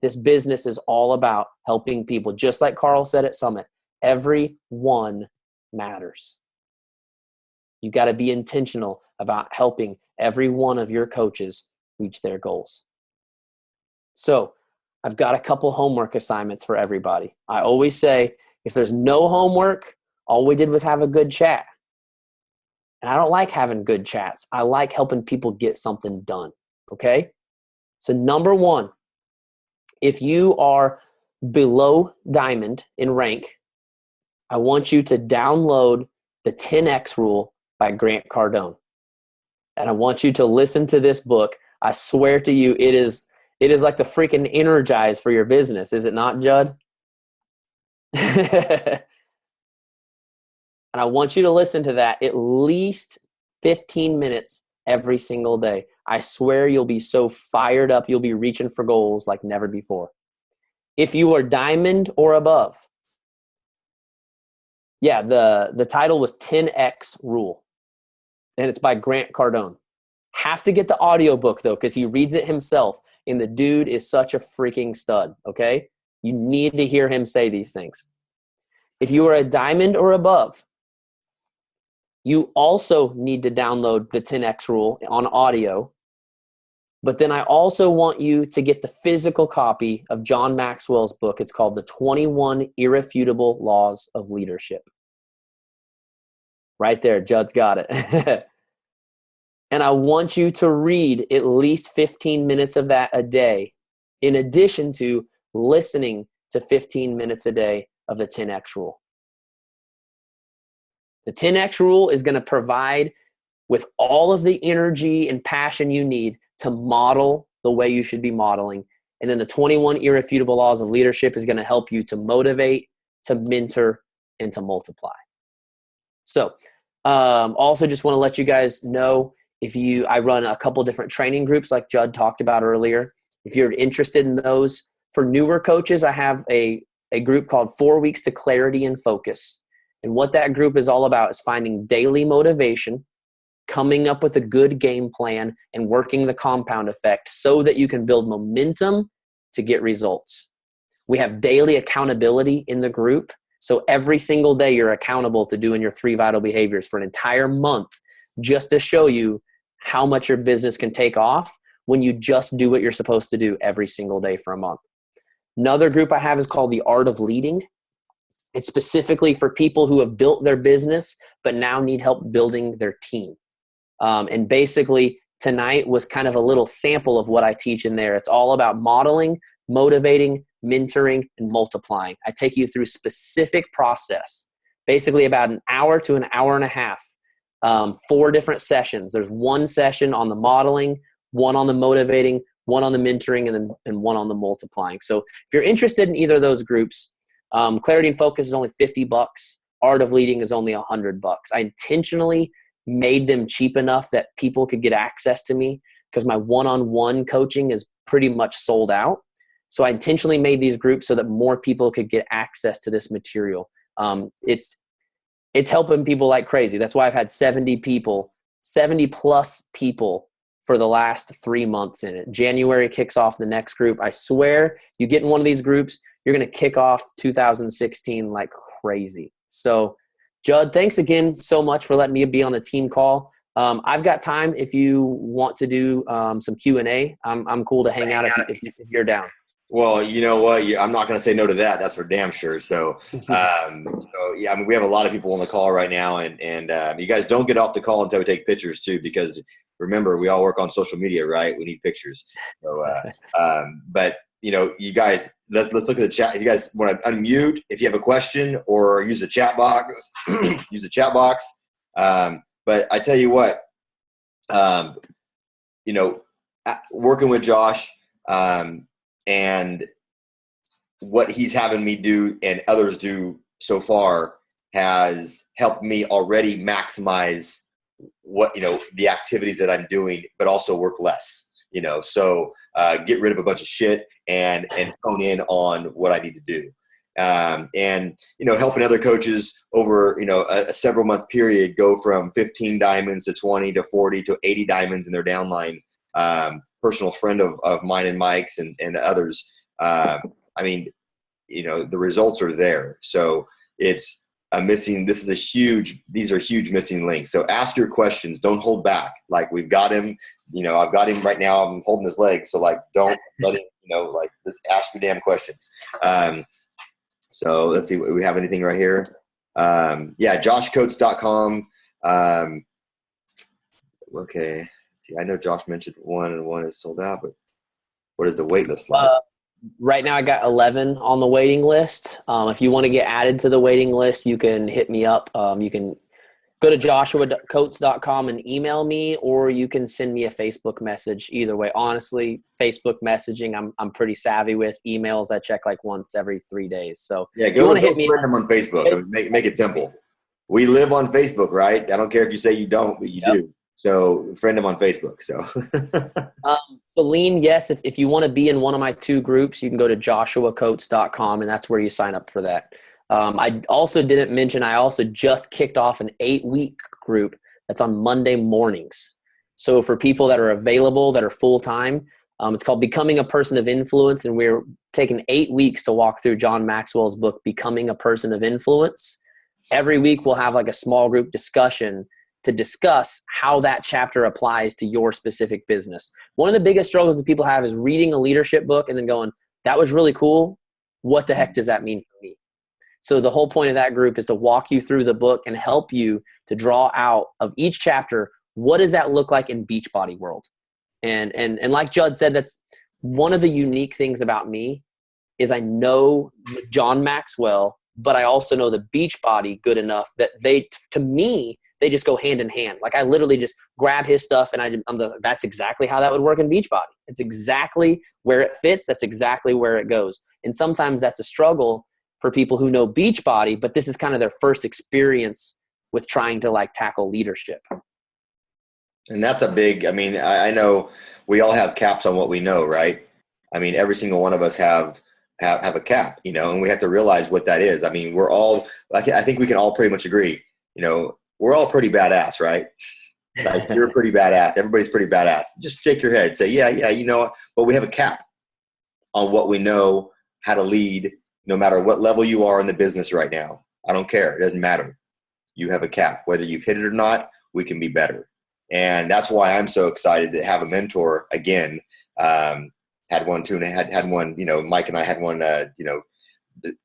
This business is all about helping people. Just like Carl said at Summit, every one matters. You got to be intentional about helping every one of your coaches reach their goals. So I've got a couple homework assignments for everybody. I always say, if there's no homework, all we did was have a good chat. And I don't like having good chats. I like helping people get something done. Okay? So number one, if you are below diamond in rank, I want you to download the 10X rule by Grant Cardone. And I want you to listen to this book. I swear to you, it is like the freaking Energize for your business. Is it not, Judd? And I want you to listen to that at least 15 minutes every single day. I swear you'll be so fired up, you'll be reaching for goals like never before. If you are diamond or above, yeah, the title was 10X Rule, and it's by Grant Cardone. Have to get the audiobook though, because he reads it himself, and the dude is such a freaking stud, okay? You need to hear him say these things. If you are a diamond or above, you also need to download the 10X Rule on audio. But then I also want you to get the physical copy of John Maxwell's book. It's called The 21 Irrefutable Laws of Leadership. Right there, Judd's got it. And I want you to read at least 15 minutes of that a day, in addition to listening to 15 minutes a day of the 10X rule. The 10X rule is going to provide with all of the energy and passion you need to model the way you should be modeling. And then the 21 Irrefutable Laws of Leadership is going to help you to motivate, to mentor, and to multiply. So also just want to let you guys know, I run a couple different training groups like Judd talked about earlier. If you're interested in those, for newer coaches, I have a group called 4 Weeks to Clarity and Focus. And what that group is all about is finding daily motivation, coming up with a good game plan, and working the compound effect so that you can build momentum to get results. We have daily accountability in the group. So every single day you're accountable to doing your 3 vital behaviors for an entire month, just to show you how much your business can take off when you just do what you're supposed to do every single day for a month. Another group I have is called The Art of Leading. It's specifically for people who have built their business but now need help building their team. And basically tonight was kind of a little sample of what I teach in there. It's all about modeling, motivating, mentoring, and multiplying. I take you through specific process, basically about an hour to an hour and a half. 4 different sessions. There's 1 session on the modeling, 1 on the motivating, 1 on the mentoring, and 1 on the multiplying. So if you're interested in either of those groups, Clarity and Focus is only $50. Art of Leading is only $100. I intentionally made them cheap enough that people could get access to me because my one-on-one coaching is pretty much sold out. So I intentionally made these groups so that more people could get access to this material. It's helping people like crazy. That's why I've had 70 plus people for the last 3 months in it. January kicks off the next group. I swear you get in one of these groups, you're going to kick off 2016 like crazy. So Judd, thanks again so much for letting me be on the team call. I've got time if you want to do some Q&A. I'm cool to hang out if you're down. Well, you know what? I'm not going to say no to that. That's for damn sure. So yeah, I mean, we have a lot of people on the call right now, and you guys don't get off the call until we take pictures too, because remember, we all work on social media, right? We need pictures. So, but you know, you guys, let's look at the chat. If you guys want to unmute, if you have a question, or use the chat box, use the chat box. But I tell you what, you know, working with Josh, and what he's having me do and others do so far has helped me already maximize what, you know, the activities that I'm doing, but also work less, you know, so get rid of a bunch of shit and hone in on what I need to do. And, you know, helping other coaches over, you know, a several month period go from 15 diamonds to 20 to 40 to 80 diamonds in their downline. Personal friend of mine and Mike's and others. I mean, you know, the results are there. So it's these are huge missing links. So ask your questions. Don't hold back. Like, we've got him, you know, I've got him right now. I'm holding his leg. So like, don't let him, you know, like, just ask your damn questions. So let's see, we have anything right here. Yeah, joshcoates.com. Okay. See, I know Josh mentioned 1 and 1 is sold out, but what is the wait list like? Right now I got 11 on the waiting list. If you want to get added to the waiting list, you can hit me up. You can go to joshuacoates.com and email me, or you can send me a Facebook message. Either way, honestly, Facebook messaging, I'm pretty savvy with. Emails I check like once every 3 days. So yeah, go hit me on Facebook. I mean, make it simple. We live on Facebook, right? I don't care if you say you don't, but you do. So friend him on Facebook. So Celine, yes, if you want to be in one of my 2 groups, you can go to joshuacoates.com, and that's where you sign up for that. I also didn't mention, I also just kicked off an 8-week group that's on Monday mornings. So for people that are available, that are full-time, it's called Becoming a Person of Influence, and we're taking 8 weeks to walk through John Maxwell's book, Becoming a Person of Influence. Every week we'll have like a small group discussion, to discuss how that chapter applies to your specific business. One of the biggest struggles that people have is reading a leadership book and then going, that was really cool. What the heck does that mean for me? So the whole point of that group is to walk you through the book and help you to draw out of each chapter, what does that look like in Beachbody world? And like Judd said, that's one of the unique things about me is I know John Maxwell, but I also know the Beachbody good enough that to me, they just go hand in hand. Like I literally just grab his stuff and that's exactly how that would work in Beachbody. It's exactly where it fits. That's exactly where it goes. And sometimes that's a struggle for people who know Beachbody, but this is kind of their first experience with trying to like tackle leadership. And that's a big, I know we all have caps on what we know, right? I mean, every single one of us have a cap, and we have to realize what that is. I mean, we're all, I think we can all pretty much agree, we're all pretty badass, right? Like you're pretty badass. Everybody's pretty badass. Just shake your head. Say, yeah, but we have a cap on what we know, how to lead, no matter what level you are in the business right now. I don't care. It doesn't matter. You have a cap. Whether you've hit it or not, we can be better. And that's why I'm so excited to have a mentor again. Had one too, and had one, Mike and I had one, to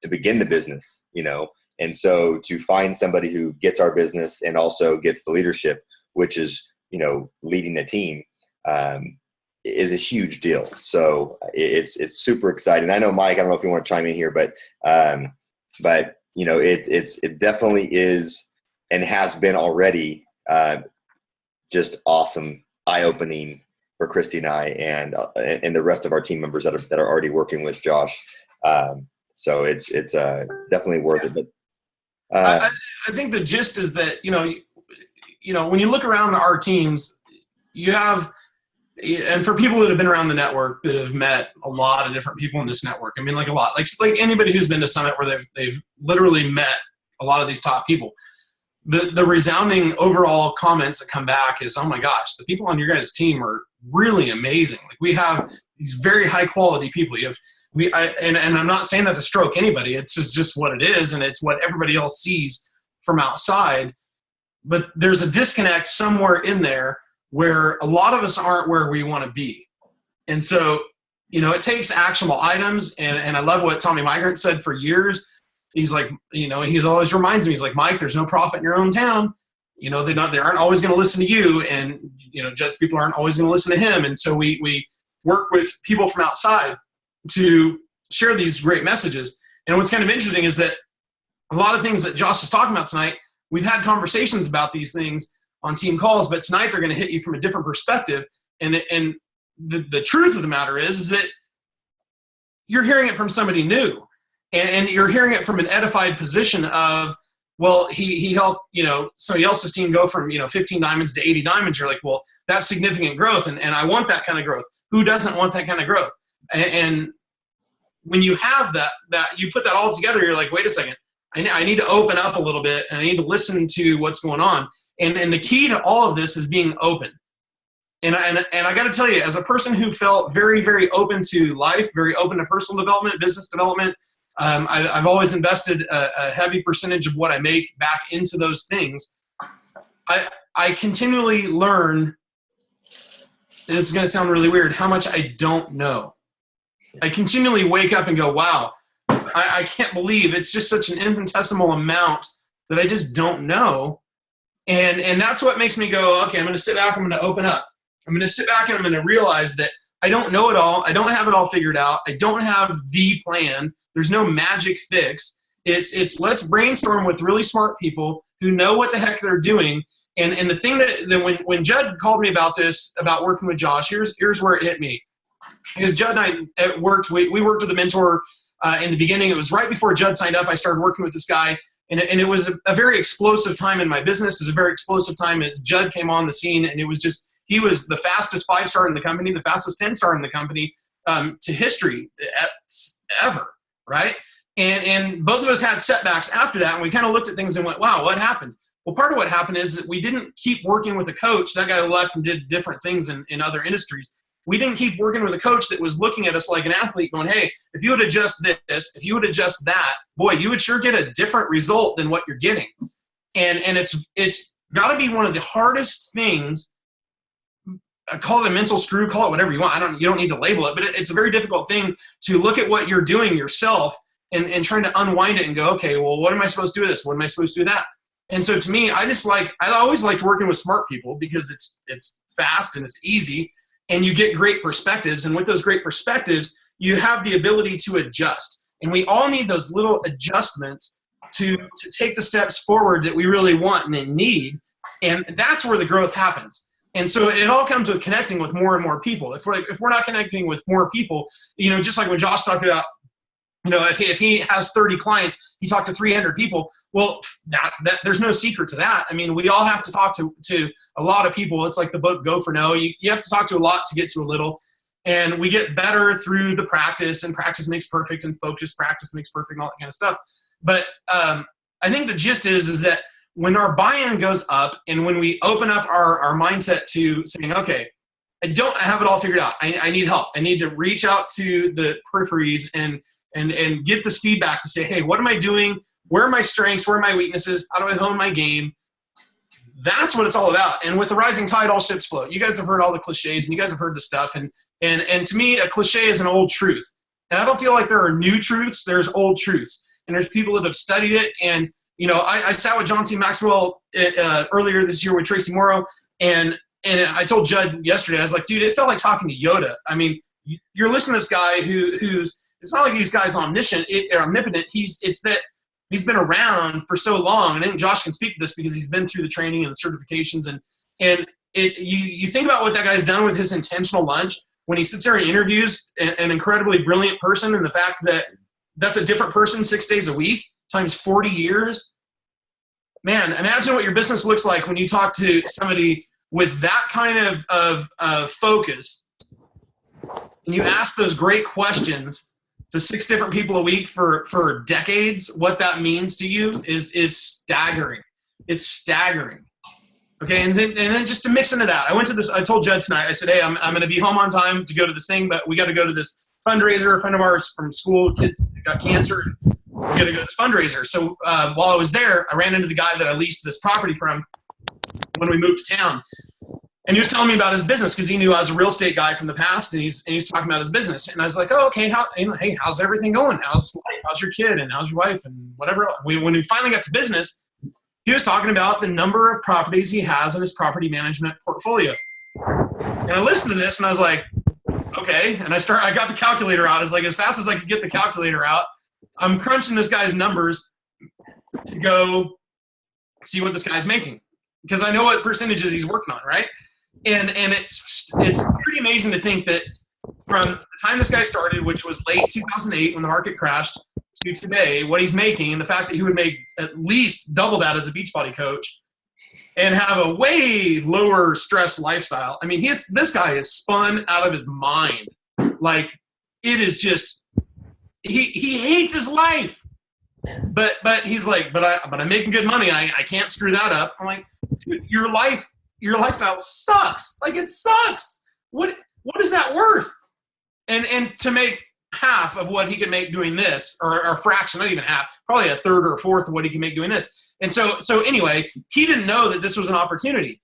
begin the business, And so to find somebody who gets our business and also gets the leadership, which is, leading a team, is a huge deal. So it's super exciting. I know, Mike, I don't know if you want to chime in here, but it definitely is and has been already just awesome, eye-opening for Christy and I and the rest of our team members that are already working with Josh. So it's definitely worth it. But I think the gist is that, when you look around our teams, you have, and for people that have been around the network that have met a lot of different people in this network, like a lot, like anybody who's been to Summit where they've literally met a lot of these top people, the resounding overall comments that come back is, oh my gosh, the people on your guys' team are really amazing. Like we have these very high quality people. And I'm not saying that to stroke anybody. It's just what it is, and it's what everybody else sees from outside. But there's a disconnect somewhere in there where a lot of us aren't where we want to be. And so, it takes actionable items. And I love what Tommy Migrant said for years. He's like, he always reminds me, he's like, Mike, there's no prophet in your own town. They aren't always going to listen to you. And, Jets people aren't always going to listen to him. And so we work with people from outside to share these great messages. And what's kind of interesting is that a lot of things that Josh is talking about tonight, we've had conversations about these things on team calls, but tonight they're going to hit you from a different perspective. And the truth of the matter is that you're hearing it from somebody new, and you're hearing it from an edified position of, well, he helped, somebody else's team go from, 15 diamonds to 80 diamonds. You're like, well, that's significant growth. And I want that kind of growth. Who doesn't want that kind of growth? And when you have that you put that all together, you're like, wait a second, I need to open up a little bit and I need to listen to what's going on. And the key to all of this is being open. And I got to tell you, as a person who felt very, very open to life, very open to personal development, business development, I've always invested a heavy percentage of what I make back into those things. I continually learn, and this is going to sound really weird, how much I don't know. I continually wake up and go, wow, I can't believe it's just such an infinitesimal amount that I just don't know. And that's what makes me go, okay, I'm going to sit back, I'm going to open up. I'm going to sit back and I'm going to realize that I don't know it all. I don't have it all figured out. I don't have the plan. There's no magic fix. It's let's brainstorm with really smart people who know what the heck they're doing. And the thing that when Judd called me about this, about working with Josh, here's where it hit me. Because Judd and I we worked with a mentor in the beginning. It was right before Judd signed up. I started working with this guy. And it was a very explosive time in my business. It was a very explosive time as Judd came on the scene. And it was just, he was the fastest 5-star in the company, the fastest 10-star in the company to history ever, right? And both of us had setbacks after that. And we kind of looked at things and went, wow, what happened? Well, part of what happened is that we didn't keep working with a coach. That guy left and did different things in other industries. We didn't keep working with a coach that was looking at us like an athlete going, hey, if you would adjust this, if you would adjust that, boy, you would sure get a different result than what you're getting. And it's got to be one of the hardest things. Call it a mental screw, call it whatever you want. You don't need to label it, but it's a very difficult thing to look at what you're doing yourself and trying to unwind it and go, okay, well, what am I supposed to do with this? What am I supposed to do with that? And so to me, I always liked working with smart people because it's fast and it's easy and you get great perspectives. And with those great perspectives, you have the ability to adjust. And we all need those little adjustments to take the steps forward that we really want and need. And that's where the growth happens. And so it all comes with connecting with more and more people. If we're not connecting with more people, just like when Josh talked about, if he has 30 clients, he talked to 300 people. Well, there's no secret to that. I mean, we all have to talk to a lot of people. It's like the book Go for No. You have to talk to a lot to get to a little. And we get better through the practice, and practice makes perfect, and focus, practice makes perfect, and all that kind of stuff. But I think the gist is that when our buy-in goes up and when we open up our mindset to saying, okay, I don't have it all figured out. I need help. I need to reach out to the peripheries and get this feedback to say, hey, what am I doing? Where are my strengths? Where are my weaknesses? How do I hone my game? That's what it's all about. And with the rising tide, all ships float. You guys have heard all the cliches, and you guys have heard the stuff. And to me, a cliche is an old truth. And I don't feel like there are new truths. There's old truths. And there's people that have studied it. And, I sat with John C. Maxwell earlier this year with Tracy Morrow. And I told Judd yesterday, I was like, dude, it felt like talking to Yoda. I mean, you're listening to this guy who's – it's not like these guys omniscient or omnipotent. It's that he's been around for so long. And I think Josh can speak to this because he's been through the training and the certifications. And you think about what that guy's done with his intentional lunch when he sits there and interviews an incredibly brilliant person, and the fact that that's a different person 6 days a week times 40 years. Man, imagine what your business looks like when you talk to somebody with that kind of focus and you ask those great questions to 6 different people a week for decades. What that means to you is staggering. It's staggering. Okay, and then just to mix into that, I told Judd tonight, I said, hey, I'm going to be home on time to go to this thing, but we got to go to this fundraiser. A friend of ours from school, kids got cancer, and we got to go to this fundraiser. So while I was there, I ran into the guy that I leased this property from when we moved to town. And he was telling me about his business because he knew I was a real estate guy from the past, and he's talking about his business. And I was like, oh, okay, hey, how's everything going? How's life? How's your kid? And how's your wife? And whatever. When we finally got to business, he was talking about the number of properties he has in his property management portfolio. And I listened to this, and I was like, okay. And I got the calculator out. It's like as fast as I could get the calculator out, I'm crunching this guy's numbers to go see what this guy's making because I know what percentages he's working on, right? And it's pretty amazing to think that from the time this guy started, which was late 2008 when the market crashed, to today, what he's making, and the fact that he would make at least double that as a Beachbody coach and have a way lower stress lifestyle. I mean, this guy is spun out of his mind. Like, it is just he hates his life. But he's like, but I'm making good money. I can't screw that up. I'm like, dude, your lifestyle sucks. Like, it sucks. What is that worth? And to make half of what he could make doing this, or a fraction, not even half, probably a third or a fourth of what he can make doing this. And so anyway, he didn't know that this was an opportunity.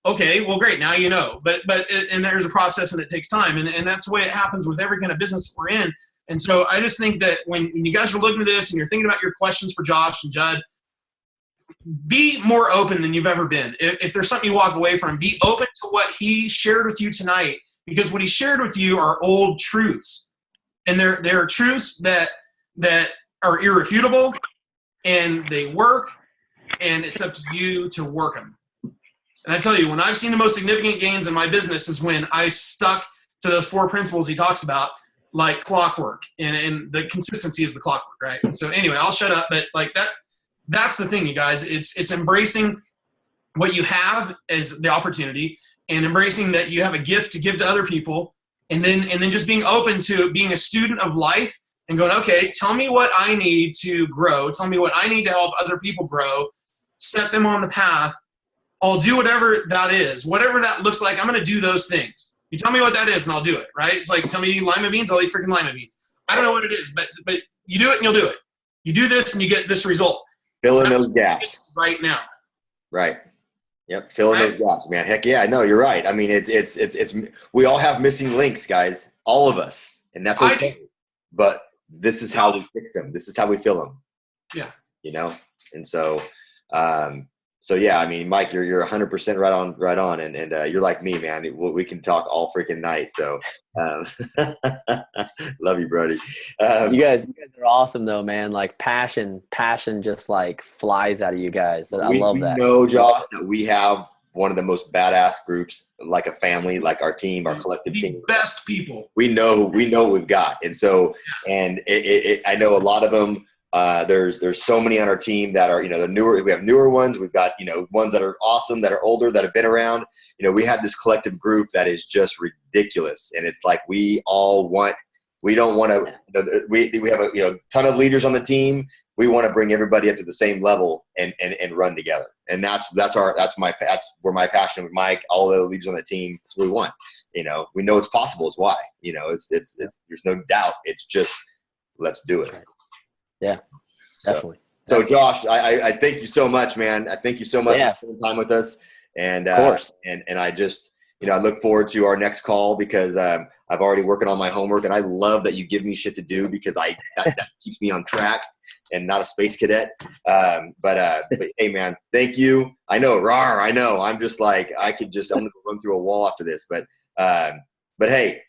Okay, well, great. Now you know. But there's a process and it takes time. And that's the way it happens with every kind of business we're in. And so I just think that when you guys are looking at this and you're thinking about your questions for Josh and Judd, be more open than you've ever been. If there's something you walk away from, be open to what he shared with you tonight, because what he shared with you are old truths. And there are truths that are irrefutable, and they work, and it's up to you to work them. And I tell you, when I've seen the most significant gains in my business is when I stuck to those 4 principles he talks about, like clockwork, and the consistency is the clockwork, right? And so anyway, I'll shut up, but like that's the thing, you guys. It's embracing what you have as the opportunity, and embracing that you have a gift to give to other people, and then just being open to being a student of life and going, okay, tell me what I need to grow. Tell me what I need to help other people grow. Set them on the path. I'll do whatever that is. Whatever that looks like, I'm going to do those things. You tell me what that is, and I'll do it, right? It's like, tell me lima beans, I'll eat freaking lima beans. I don't know what it is, but you do it, and you'll do it. You do this, and you get this result. Fill in those gaps. Right now. Right. Yep, filling those gaps, man. Heck yeah, no, you're right. I mean, it's we all have missing links, guys. All of us, and that's okay. But this is how we fix them. This is how we fill them. Yeah. You know, and so, so yeah. I mean, Mike, you're 100% right on, and you're like me, man. We can talk all freaking night. So, love you, Brody. You guys are awesome, though, man. Like passion just like flies out of you guys. I love that. We know, Josh, that we have one of the most badass groups, like a family, like our team, our collective team. Best people. We know what we've got, and so, and I know a lot of them. There's so many on our team that are, they're newer. We have newer ones. We've got, ones that are awesome, that are older, that have been around. We have this collective group that is just ridiculous. And it's like, we don't want to, we have a ton of leaders on the team. We want to bring everybody up to the same level and run together. And that's where my passion with Mike, all the leaders on the team, that's what we want. We know it's possible is why, it's there's no doubt. It's just, let's do it. Yeah, definitely. So Josh, I thank you so much, man. I thank you so much for spending time with us. And of course. And I just, I look forward to our next call because I've already working on my homework, and I love that you give me shit to do because that keeps me on track and not a space cadet. But hey, man, thank you. I know, I know. I'm just like, I'm gonna run through a wall after this. But hey,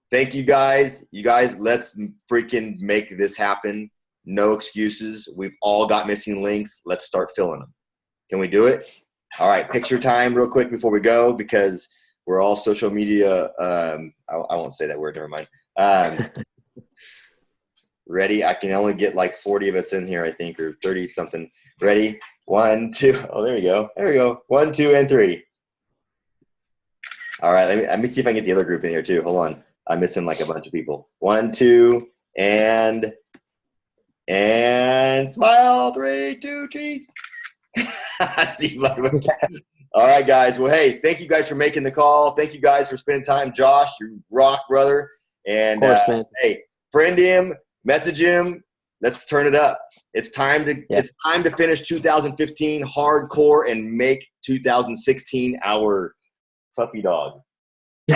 thank you guys. You guys, let's freaking make this happen. No excuses. We've all got missing links. Let's start filling them. Can we do it? All right. Picture time real quick before we go because we're all social media. I won't say that word. Never mind. Ready? I can only get like 40 of us in here, I think, or 30 something. Ready? 1, 2. Oh, there we go. There we go. 1, 2, and 3. All right. Let me see if I can get the other group in here too. Hold on. I'm missing like a bunch of people. 1, 2, and smile. 3, 2, cheese. Steve, all right, guys. Well, hey, thank you guys for making the call. Thank you guys for spending time. Josh, you rock, brother. And of course, man. Hey, friend him, message him. Let's turn it up. It's time to finish 2015 hardcore and make 2016 our puppy dog. Is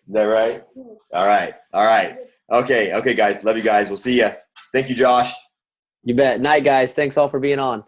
that right? All right. Okay, guys. Love you guys. We'll see ya. Thank you, Josh. You bet. Night, guys. Thanks all for being on.